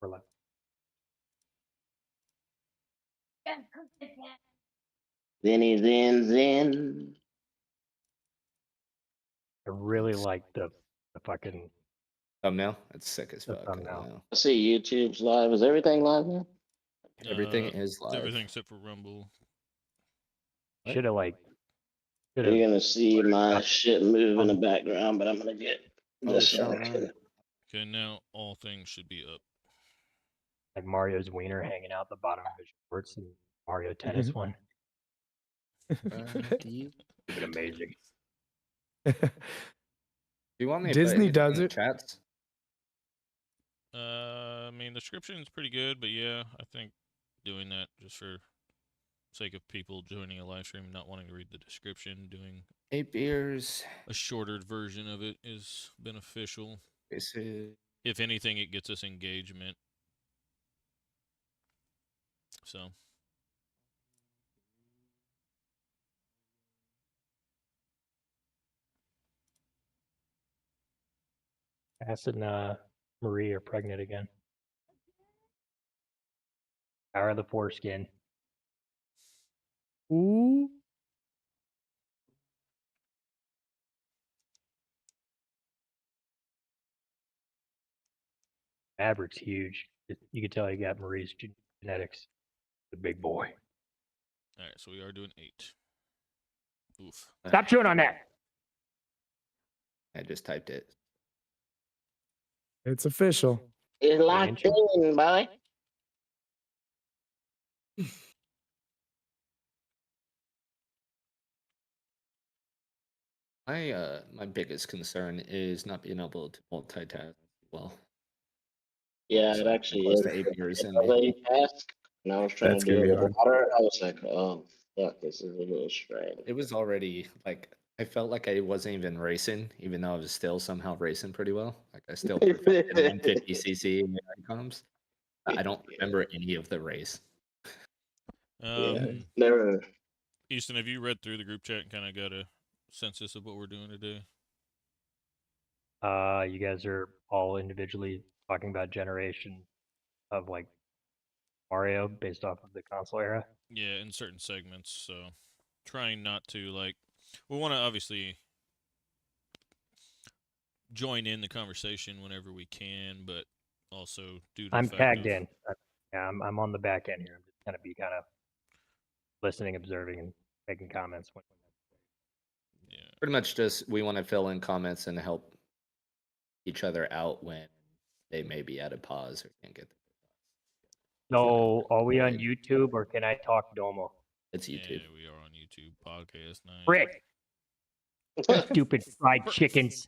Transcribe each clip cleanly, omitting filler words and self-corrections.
we're live. Zinny Zin. I really like the fucking Thumbnail? It's sick as The fuck. thumbnail. I see YouTube's live. Is everything live now? Everything is live. Everything except for Rumble. What? should have like. You're gonna see my shit move in the background, but I'm gonna get Oh, this shit, second. alright. Okay, now all things should be up. Like Mario's wiener hanging out the bottom of his shorts and Mario Tennis one. Do you It's amazing. do you want me to Disney put anything does in the it. chats? I mean, the description's pretty good, but yeah, I think doing that just for sake of people joining a live stream and not wanting to read the description, doing 8 beers. a shorter version of it is beneficial. This is If anything, it gets us engagement. So, Acid and Marie are pregnant again. Power of the foreskin. Ooh. Maverick's huge. You can tell he got Marie's genetics. The big boy. all right, so we are doing 8. Oof. Stop chewing on that. I just typed it. It's official. It's locked in, boy. My biggest concern is not being able to multitask well. Yeah, So it actually close is. to 8 beers in I me. was a task, and I was trying That's to do gonna it be with hard. water. I was like, oh, fuck, this is a little strange. It was already like I felt like I wasn't even racing, even though I was still somehow racing pretty well. Like I still perfected 150cc in the icons. I don't remember any of the race. Never. Easton, have you read through the group chat and kind of got a census of what we're doing today? You guys are all individually talking about generation of like Mario based off of the console era. Yeah, in certain segments. So trying not to we want to obviously join in the conversation whenever we can, but also due to the I'm fact tagged of- in. Yeah, I'm on the back end here. I'm just gonna be kind of listening, observing, and making comments. Yeah, Pretty much just we want to fill in comments and help each other out when they may be at a pause or can't get. So, are we on YouTube or can I talk Domo? It's YouTube. Yeah, we are on YouTube podcast night. Frick! Stupid fried chickens.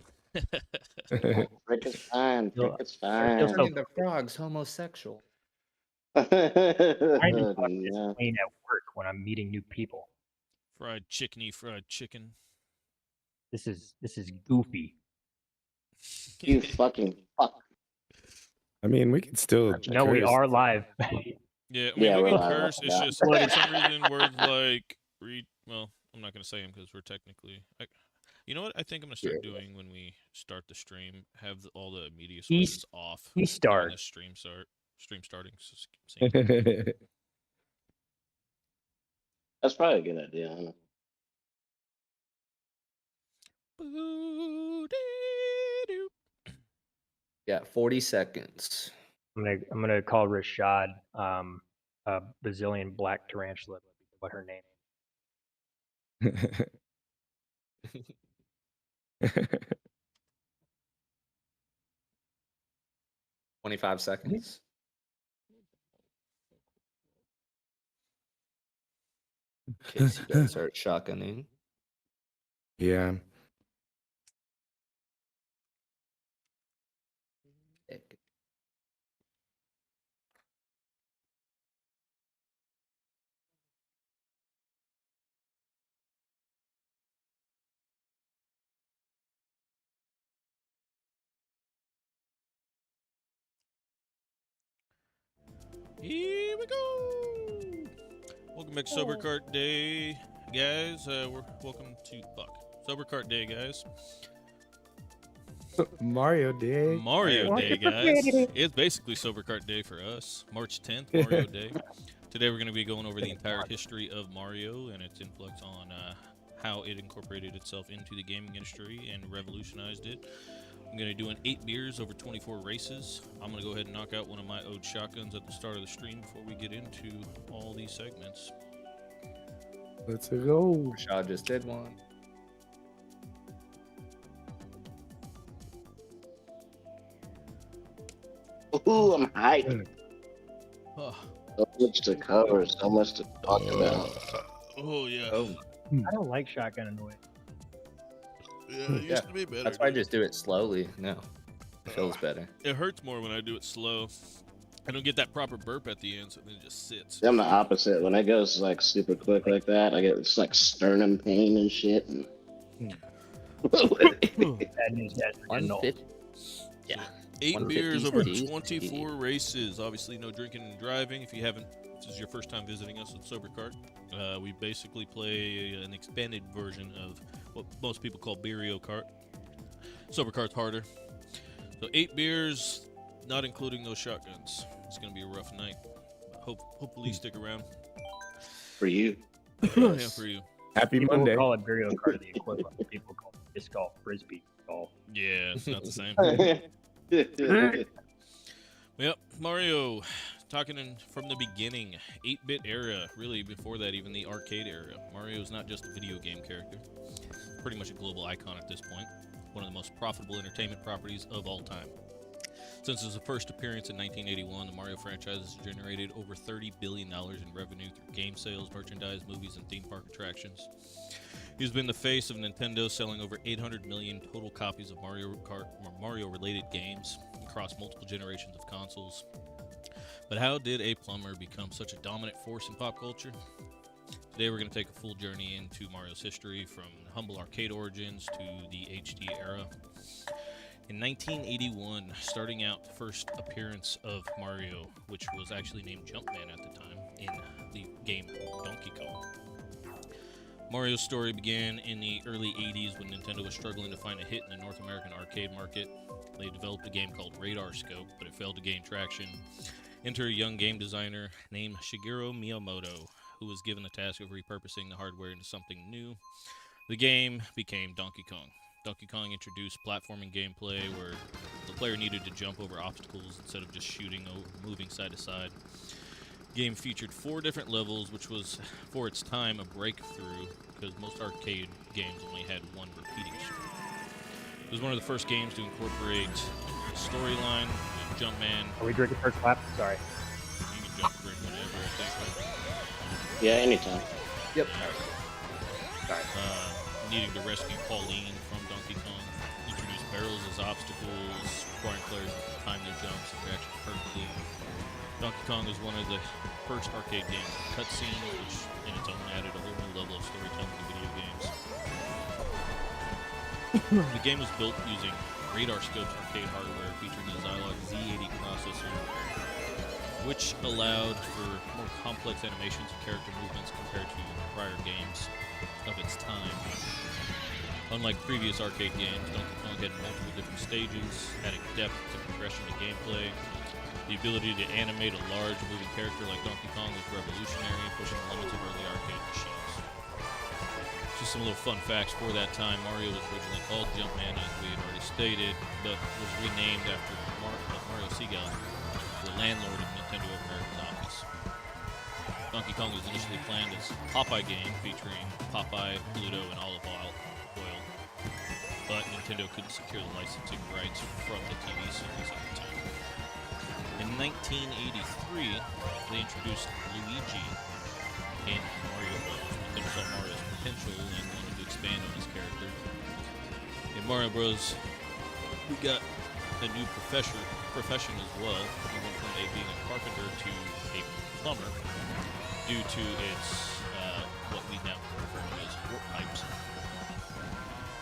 Frick is fine. Frick is fine. feels so- Turning the frogs homosexual. I just No. explain at work when I'm meeting new people. Fried chicken. This is goofy. You fucking fuck. I mean, we could still. No, we curse. are live. Yeah, I mean, Yeah, we we're can live. curse. It's Yeah. just for some reason words like read. Well, I'm not gonna say them because we're technically. You know what? I think I'm gonna start doing when we start the stream. Have all the media sources off. He during start. the stream starting. Same. That's probably a good idea. Huh? Boo-dee-doo. Yeah, 40 seconds. I'm gonna call Rashad a Brazilian black tarantula. What her name? 25 seconds. In case you guys start shotgunning. Yeah. Here we go. Welcome back to SoberKart Day, guys. We're welcome to SoberKart Day, guys. Mario Day. Mario Day, guys. It's basically SoberKart Day for us. March 10th, Mario Day. Today we're going to be going over the entire history of Mario and its influx on how it incorporated itself into the gaming industry and revolutionized it. I'm going to be doing 8 beers over 24 races. I'm going to go ahead and knock out one of my owed shotguns at the start of the stream before we get into all these segments. Let's go. Rashad just did one. Ooh, I'm hyped. Oh, So much to cover, so much to talk about. yeah. Oh, I don't like shotgun noise. Yeah, it used to be better. that's why I dude. just do it slowly. No, it feels better. It hurts more when I do it slow. I don't get that proper burp at the end, so then it just sits. I'm the opposite. When it goes like super quick like that, I get it's like sternum pain and shit. And... Bad news, guys. We're getting old. 150. Yeah. 8 beers 150 over Ds. 24 races. Obviously, no drinking and driving. If you haven't, this is your first time visiting us at SoberKart. We basically play an expanded version of what most people call Beerio Kart. SoberKart's harder. So 8 beers, not including those shotguns. It's going to be a rough night. Hopefully, stick around. For you. Yeah, for you. Happy People Monday. call it Beerio Kart the equivalent. People call it disc golf, frisbee golf. Yeah, it's not the same. Yep, Mario, from the beginning, 8-bit era, really before that, even the arcade era. Mario is not just a video game character, pretty much a global icon at this point, one of the most profitable entertainment properties of all time. Since his first appearance in 1981, the Mario franchise has generated over $30 billion in revenue through game sales, merchandise, movies, and theme park attractions. He's been the face of Nintendo, selling over 800 million total copies of Mario Kart or Mario-related games across multiple generations of consoles. But how did a plumber become such a dominant force in pop culture? Today we're going to take a full journey into Mario's history, from humble arcade origins to the HD era. In 1981, starting out the first appearance of Mario, which was actually named Jumpman at the time, in the game Donkey Kong. Mario's story began in the early 80s when Nintendo was struggling to find a hit in the North American arcade market. They developed a game called Radar Scope, but it failed to gain traction. Enter a young game designer named Shigeru Miyamoto, who was given the task of repurposing the hardware into something new. The game became Donkey Kong. Donkey Kong introduced platforming gameplay where the player needed to jump over obstacles instead of just shooting or moving side to side. The game featured 4 different levels, which was, for its time, a breakthrough because most arcade games only had one repeating stream. It was one of the first games to incorporate a storyline with Jumpman. Are we drinking first lap? Sorry. You can jump drink whenever, I think. Yeah, anytime. Yep. Needing to rescue Pauline from Donkey Kong. Introduce barrels as obstacles, requiring players to time their jumps and reaction perfectly. Donkey Kong was one of the first arcade games with cutscenes, which in its own added a whole new level of storytelling to video games. The game was built using Radar Scope's arcade hardware, featuring the Zilog Z80 processor, which allowed for more complex animations and character movements compared to prior games of its time. Unlike previous arcade games, Donkey Kong had multiple different stages, adding depth to progression to gameplay. The ability to animate a large moving character like Donkey Kong was revolutionary, pushing the limits of early arcade machines. Just some little fun facts for that time. Mario was originally called Jumpman, as we had already stated, but was renamed after Mario Seagal, the landlord of Nintendo of America's office. Donkey Kong was initially planned as a Popeye game featuring Popeye, Pluto, and olive oil, but Nintendo couldn't secure the licensing rights from the TV series at the time. In 1983, they introduced Luigi in Mario Bros. Nintendo saw Mario's potential and wanted to expand on his character. In Mario Bros., we got a new profession as well. We went from being a carpenter to a plumber due to its what we now refer to as warp pipes.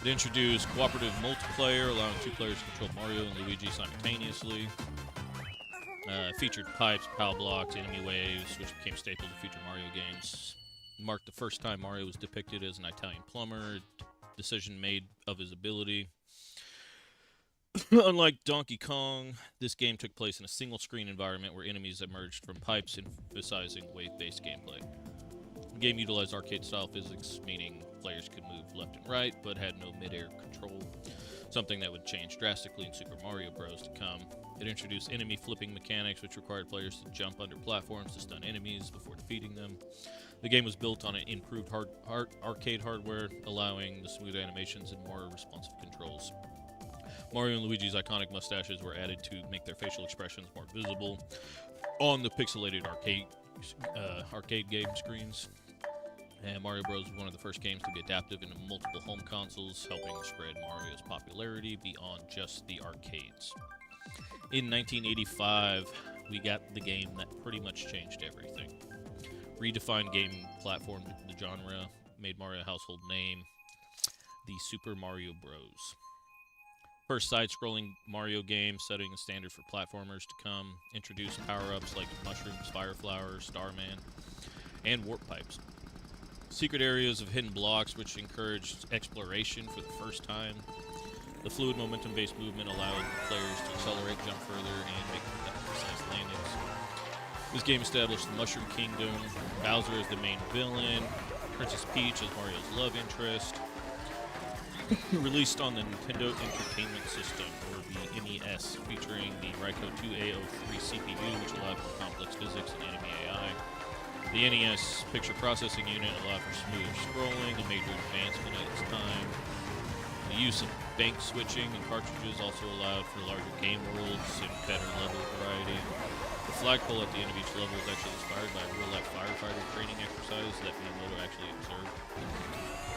It introduced cooperative multiplayer, allowing 2 players to control Mario and Luigi simultaneously. Featured pipes, power blocks, enemy waves, which became staple to future Mario games. Marked the first time Mario was depicted as an Italian plumber, decision made of his ability. Unlike Donkey Kong, this game took place in a single-screen environment where enemies emerged from pipes, emphasizing wave-based gameplay. The game utilized arcade-style physics, meaning players could move left and right, but had no mid-air control, something that would change drastically in Super Mario Bros. To come. It introduced enemy flipping mechanics, which required players to jump under platforms to stun enemies before defeating them. The game was built on an improved arcade hardware, allowing the smooth animations and more responsive controls. Mario and Luigi's iconic mustaches were added to make their facial expressions more visible on the pixelated arcade game screens. And Mario Bros. Was one of the first games to be adaptive into multiple home consoles, helping spread Mario's popularity beyond just the arcades. In 1985, we got the game that pretty much changed everything. Redefined gaming platform, the genre, made Mario a household name, the Super Mario Bros. First side-scrolling Mario game, setting the standard for platformers to come, introduced power-ups like mushrooms, fire flowers, Starman, and warp pipes. Secret areas of hidden blocks, which encouraged exploration for the first time. The fluid momentum-based movement allowed players to accelerate, jump further, and make precise landings. This game established the Mushroom Kingdom, Bowser as the main villain, Princess Peach as Mario's love interest. Released on the Nintendo Entertainment System, or the NES, featuring the Ryko 2A03 CPU, which allowed for complex physics and enemy AI. The NES picture processing unit allowed for smoother scrolling, a major advancement at its time. The use of bank switching and cartridges also allowed for larger game worlds and better level variety. The flagpole at the end of each level is actually inspired by a real-life firefighter training exercise that Miyamoto actually observed.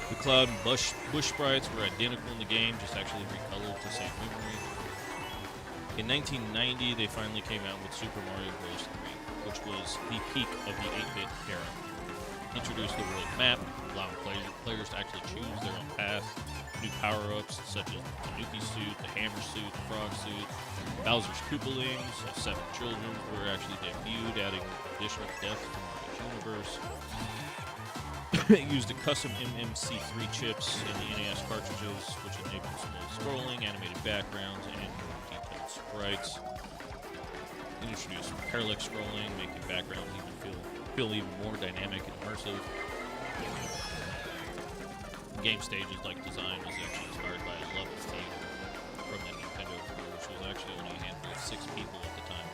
The cloud and bush sprites were identical in the game, just actually recolored to save memory. In 1990, they finally came out with Super Mario Bros. 3, which was the peak of the 8-bit era. Introduced the world map, allowing players to actually choose their own path. New power-ups such as the Tanuki suit, the hammer suit, the frog suit, Bowser's Koopalings, 7 children were actually debuted, adding additional depth to Mario's universe. It used a custom MMC3 chips in the NES cartridges, which enabled smooth scrolling, animated backgrounds, and more detailed sprites. It introduced parallax scrolling, making backgrounds feel even more dynamic and immersive. Game stages like design was actually inspired by a level theme from the Nintendo, which was actually only a handful of 6 people at the time.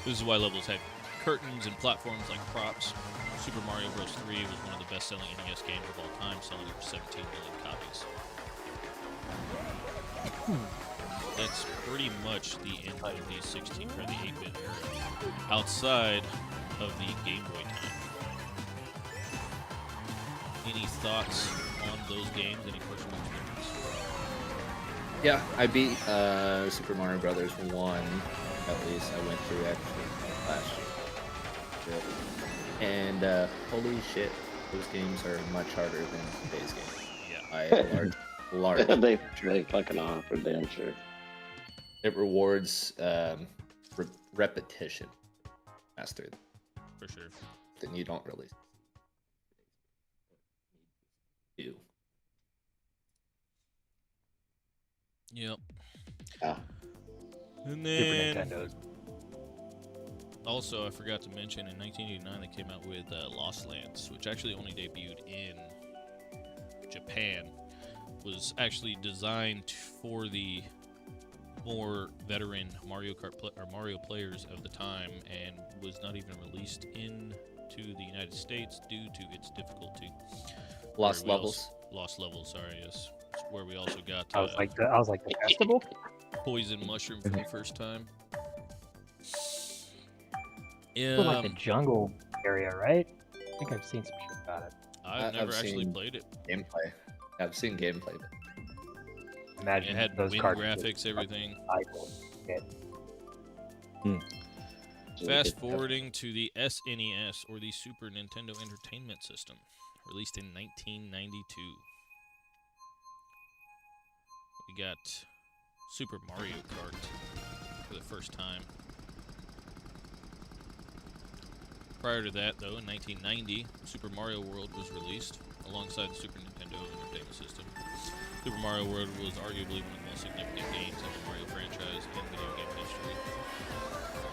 This is why levels had curtains and platforms like props. Super Mario Bros. 3 was one of the best-selling NES games of all time, selling over 17 million copies. That's pretty much the end of the 8-bit era, outside of the Game Boy time. Any thoughts on those games? Any personal experience? Yeah, I beat Super Mario Brothers 1, at least. I went through actually last year. And holy shit, those games are much harder than today's game. Yeah. By a large. they fucking off for damn sure. It rewards repetition faster. For sure. Then you don't really do. Yep. Yeah. And Super then Nintendo's. also, I forgot to mention, in 1989 they came out with Lost Lands, which actually only debuted in Japan. Was actually designed for the more veteran Mario players of the time, and was not even released into the United States due to its difficulty. Lost Levels. Lost Levels, sorry, yes. It's where we also got I was like the festival. Poison Mushroom for the first time. Like the jungle area, right? I think I've seen some shit about it. I've never actually seen played it. Gameplay. I've seen gameplay. But Imagine It had those wind cartridges. graphics, everything. Yeah. Fast forwarding to the SNES, or the Super Nintendo Entertainment System, released in 1992. We got Super Mario Kart for the first time. Prior to that, though, in 1990, Super Mario World was released alongside the Super Nintendo Nintendo Entertainment System. Super Mario World was arguably one of the most significant games in the Mario franchise and video game history.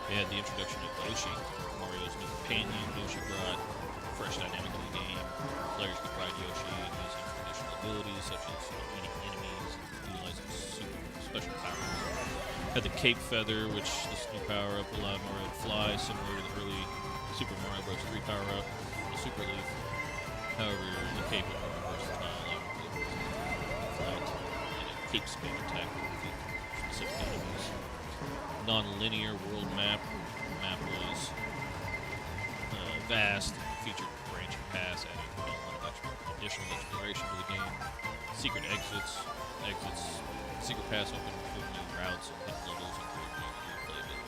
They had the introduction of Yoshi, Mario's new companion. Yoshi brought fresh dynamic to the game. Players could ride Yoshi and use his traditional abilities such as eating enemies and utilizing special powers. Had the Cape Feather, which this new power-up allowed Mario to fly, similar to the early Super Mario Bros. 3 power-up, the Super Leaf. However, the Cape was more versatile, allowing players to flight and a Cape spin attack to defeat specific enemies. Non-linear world map. The map was vast, featured branching paths, adding additional exploration to the game. Secret exits. Secret paths open for new routes and hidden levels, including new replayability.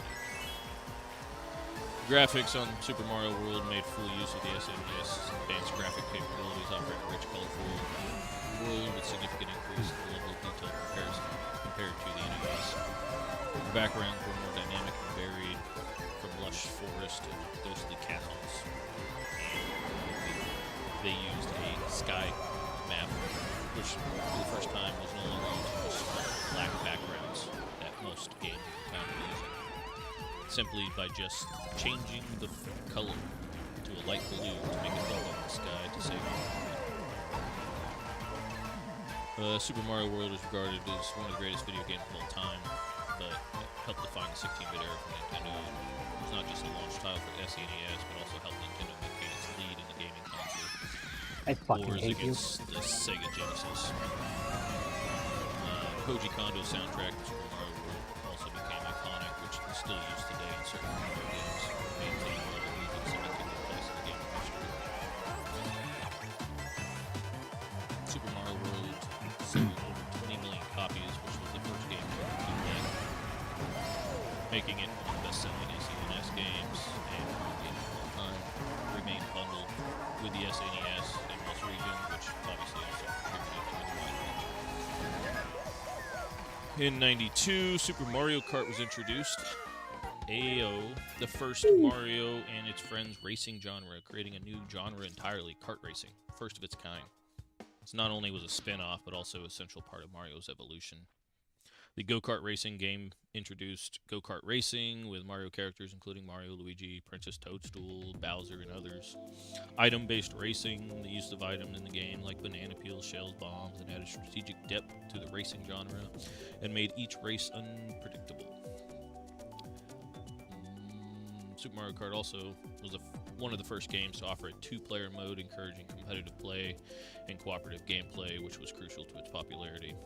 Graphics on Super Mario World made full use of the SNES advanced graphic capabilities, offering a rich, colorful world with significant increase in the level of detail comparison compared to the NES. The backgrounds were more dynamic and varied, from lush forest and ghostly castles. They used a sky map, which for the first time was no longer using the small black backgrounds that most games at the time were using. Simply by just changing the color to a light blue to make it look like the sky to save it. Super Mario World is regarded as one of the greatest video games of all time, but it helped define the 16-bit era for Nintendo. It was not just a launch title for the SNES, but also helped Nintendo maintain its lead in the gaming console. I fucking Wars hate you. against the Sega Genesis. Koji Kondo's soundtrack to Super Mario World also became iconic, which is still used today in certain Mario games, maintaining a level of music cementing their place in the game history. Super Mario World sold over 20 million copies, which was the first game to bootleg, making it one of the best-selling SNES games and game of all time. Remained bundled with the SNES in most regions, which obviously also contributed to its wide reach. In '92, Super Mario Kart was introduced. AO, the first Mario and its friends racing genre, creating a new genre entirely, kart racing, first of its kind. This not only was a spin-off, but also an essential part of Mario's evolution. The go-kart racing game introduced go-kart racing with Mario characters including Mario, Luigi, Princess Toadstool, Bowser, and others. Item-based racing, the use of items in the game like banana peels, shells, bombs, and added strategic depth to the racing genre and made each race unpredictable. Super Mario Kart also was one of the first games to offer a two-player mode, encouraging competitive play and cooperative gameplay, which was crucial to its popularity.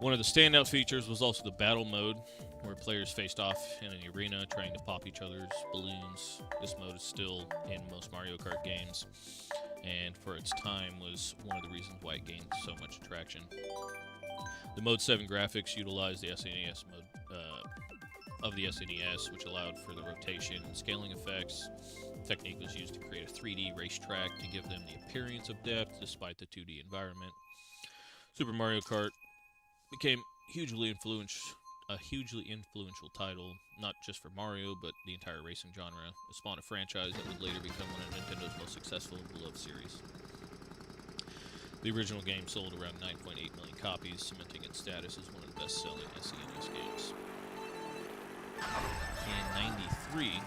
One of the standout features was also the battle mode, where players faced off in an arena trying to pop each other's balloons. This mode is still in most Mario Kart games, and for its time was one of the reasons why it gained so much attraction. The Mode 7 graphics utilized the SNES mode of the SNES, which allowed for the rotation and scaling effects. The technique was used to create a 3D racetrack to give them the appearance of depth despite the 2D environment. Super Mario Kart became a hugely influential title, not just for Mario, but the entire racing genre. It spawned a franchise that would later become one of Nintendo's most successful and beloved series. The original game sold around 9.8 million copies, cementing its status as one of the best-selling SNES games. In '93,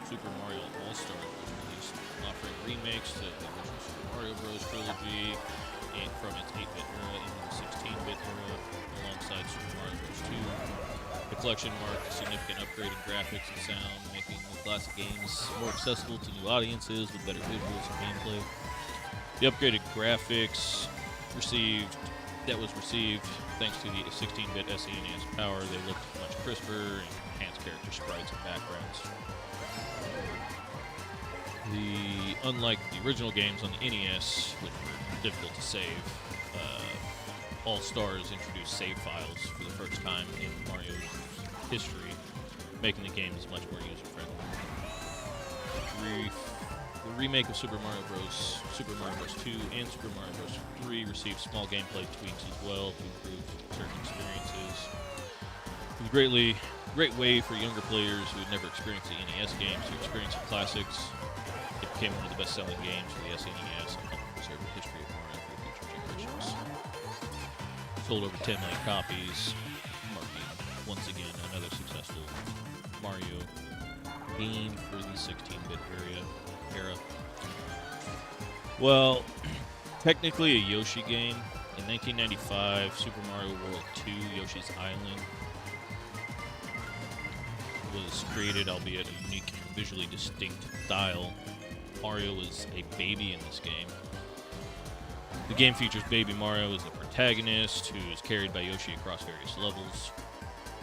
Super Mario All-Stars was released, offering remakes to the original Super Mario Bros. Trilogy from its 8-bit era into the 16-bit era, alongside Super Mario Bros. 2. The collection marked a significant upgrade in graphics and sound, making the classic games more accessible to new audiences with better visuals and gameplay. The upgraded graphics was received thanks to the 16-bit SNES power. They looked much crisper and enhanced character sprites and backgrounds. Unlike the original games on the NES, which were difficult to save, All Stars introduced save files for the first time in Mario's history, making the games much more user-friendly. The remake of Super Mario Bros. 2 and Super Mario Bros. 3 received small gameplay tweaks as well to improve certain experiences. It was a great way for younger players who had never experienced the NES games to experience the classics. It became one of the best-selling games for the SNES and helped preserve the history of Mario. sold over 10 million copies, marking once again another successful Mario game for the 16-bit era. Well, technically a Yoshi game. In 1995, Super Mario World 2, Yoshi's Island, was created, albeit a unique, visually distinct style. Mario is a baby in this game. The game features Baby Mario as the protagonist, who is carried by Yoshi across various levels.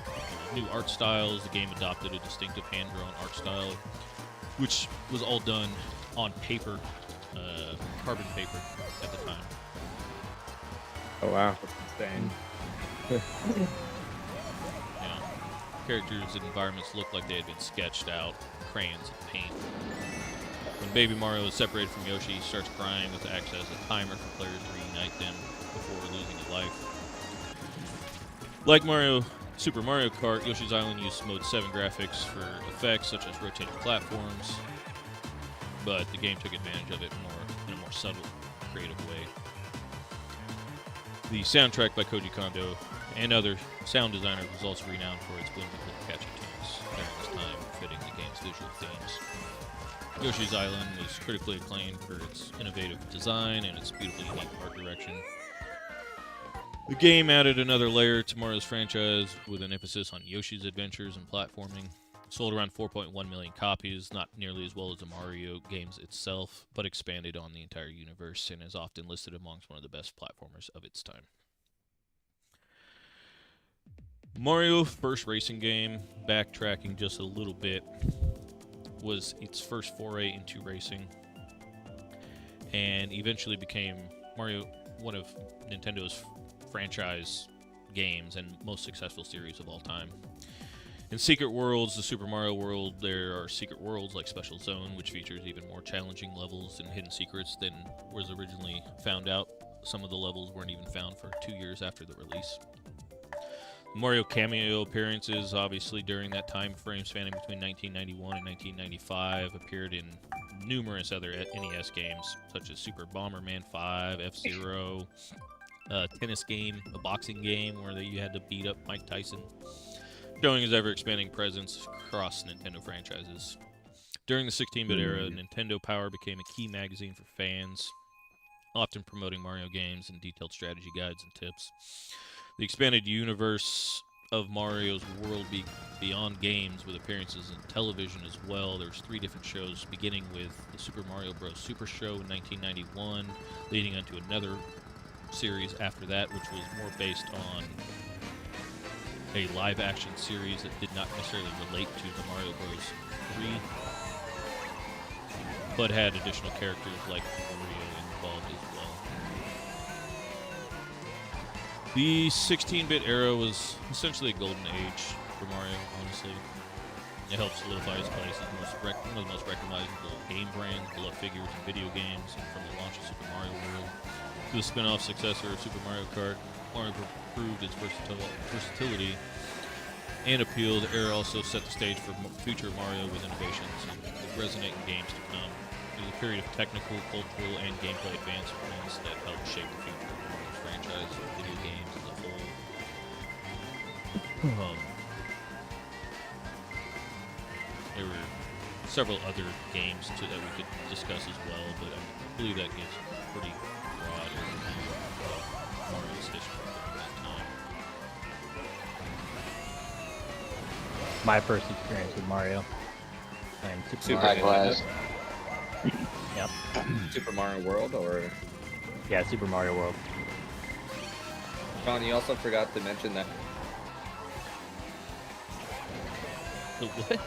With new art styles, the game adopted a distinctive hand-drawn art style, which was all done on paper, carbon paper at the time. Oh wow. Insane. Yeah. Characters and environments look like they had been sketched out, crayons and paint. When Baby Mario is separated from Yoshi, he starts crying with access a timer for players to reunite them before losing his life. Like Super Mario Kart, Yoshi's Island used Mode 7 graphics for effects such as rotating platforms, but the game took advantage of it in a more subtle, creative way. The soundtrack by Koji Kondo and other sound designers was also renowned for its whimsical, catchy tunes during this time, fitting the game's visual themes. Yoshi's Island was critically acclaimed for its innovative design and its beautifully unique art direction. The game added another layer to Mario's franchise with an emphasis on Yoshi's adventures and platforming. Sold around 4.1 million copies, not nearly as well as the Mario games itself, but expanded on the entire universe and is often listed amongst one of the best platformers of its time. Mario's first racing game, backtracking just a little bit, was its first foray into racing, and eventually became Mario one of Nintendo's franchise games and most successful series of all time. In Secret Worlds, the Super Mario World, there are secret worlds like Special Zone, which features even more challenging levels and hidden secrets than was originally found out. Some of the levels weren't even found for 2 years after the release. Mario cameo appearances, obviously during that time frame spanning between 1991 and 1995, appeared in numerous other NES games, such as Super Bomberman 5, F-Zero, a tennis game, a boxing game where you had to beat up Mike Tyson, showing his ever-expanding presence across Nintendo franchises. During the 16-bit era, Nintendo Power became a key magazine for fans, often promoting Mario games and detailed strategy guides and tips. The expanded universe of Mario's world beyond games, with appearances in television as well. There's 3 different shows, beginning with the Super Mario Bros. Super Show in 1991, leading into another series after that, which was more based on a live-action series that did not necessarily relate to the Mario Bros. 3, but had additional characters like Mario involved as well. The 16-bit era was essentially a golden age for Mario, honestly. It helped solidify his place as one of the most recognizable game brands, beloved figures in video games, and from the launch of Super Mario World to the spin-off successor of Super Mario Kart, Mario proved its versatility and appeal. The era also set the stage for future Mario with innovations and would resonate in games to come. It was a period of technical, cultural, and gameplay advancements that helped shape the future of Mario's franchise and video games as a whole. There were several other games that we could discuss as well, but I believe that gives a pretty broad overview of Mario's history during that time. My first experience with Mario. And Super High Mario class. Yep. Super Mario World, or Yeah, Super Mario World. Sean, you also forgot to mention that. The what?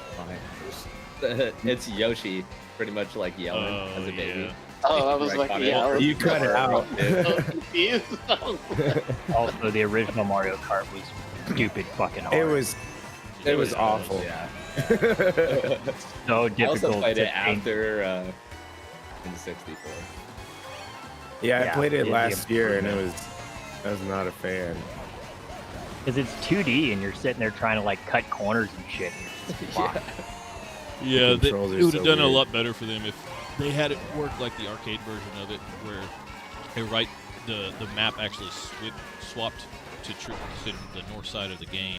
It's Yoshi, pretty much like yelling as a baby. Yeah. Oh, I was Right like, on yeah. it. You cut it out. So confused. Also, the original Mario Kart was stupid fucking hard. It was awful. Yeah. So I difficult. also played to it after in 64. Yeah, I Yeah, played it the last year and I improvement. was not a fan. Because it's 2D and you're sitting there trying to like cut corners and shit. And you're just locked. Yeah, The controls are it would have so done a weird. lot better for them if they had it work like the arcade version of it, where the map actually swapped to the north side of the game.